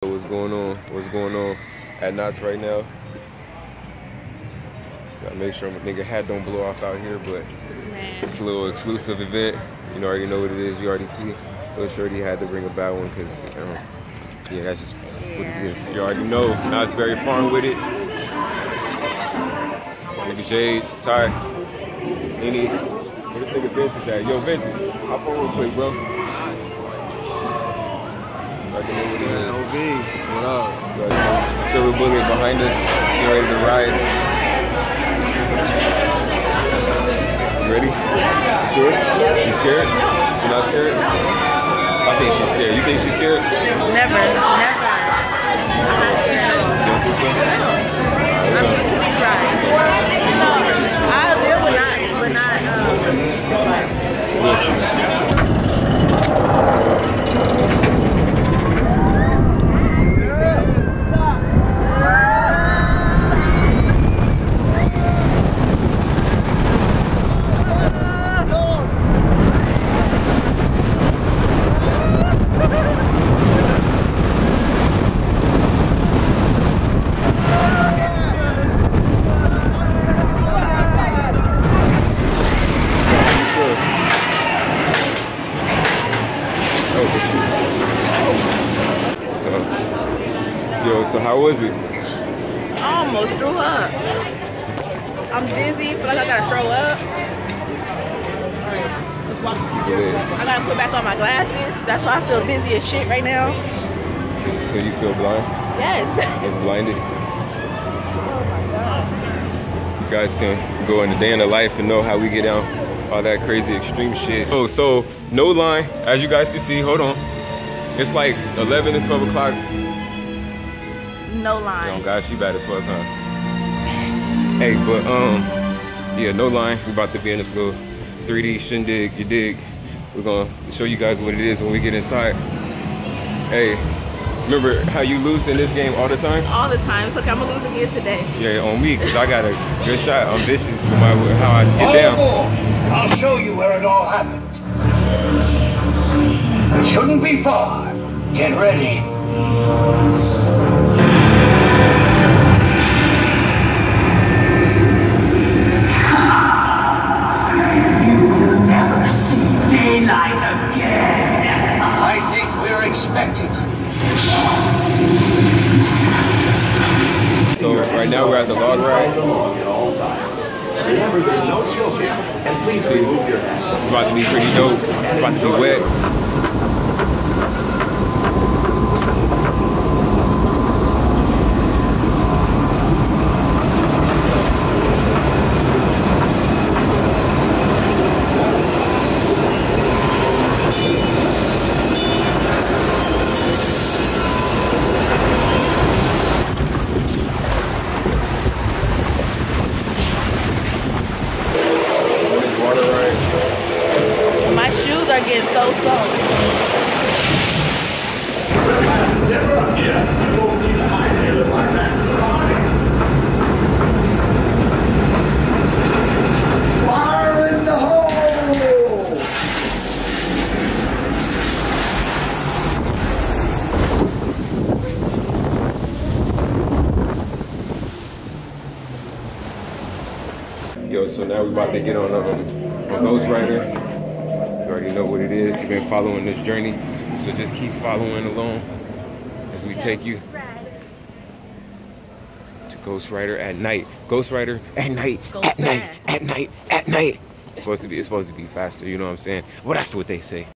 What's going on? What's going on at Knott's right now? Gotta make sure my nigga hat don't blow off out here, but it's a little exclusive event. You already know what it is. You already see. Little Shorty had to bring a bad one because, yeah, that's just what it is. You already know. Knott's Berry Farm with it. Nigga Jage, Tye, Nee Nee. Where this nigga Vincent at? Yo, Vincent, hop on real quick, bro. OB, what up? Silver Bullet behind us, get ready to ride. You ready? Sure? You scared? You're not scared? I think she's scared. You think she's scared? Never. I'm not scared at all. You don't think so? I'm used to these rides. No, I live with knots, but not We'll see. So how was it? I almost threw up. I'm dizzy, feel like I gotta throw up. I gotta put back on my glasses. That's why I feel dizzy as shit right now. So you feel blind? Yes. You're blinded? Oh my god. You guys can go in the day in the life and know how we get down all that crazy extreme shit. Oh, so no line, as you guys can see, hold on. It's like 11 and 12 o'clock. No line. Oh gosh, she bad as fuck, huh? Hey, but yeah, no line. We're about to be in this little 3D shindig, you dig? We're gonna show you guys what it is when we get inside. Hey, remember how you lose in this game all the time? All the time. So I'm gonna lose again today. Yeah, on me, because I got a good shot. I'm vicious no matter how I get down. I'll show you where it all happened. It shouldn't be far. Get ready. Daylight again. I think we're expected. So right now we're at the log ride. Remember, there's no smoking, and please remove your hat. It's about to be pretty dope. It's about to be wet. My shoes are getting so soaked. Fire in the hole! Yo, so now we're about to get on Ghost Rider. You already know what it is. You've been following this journey, so just keep following along as we take you to Ghost Rider at night. Ghost Rider at night, at night, at night, at night. It's supposed to be faster, you know what I'm saying? Well, that's what they say.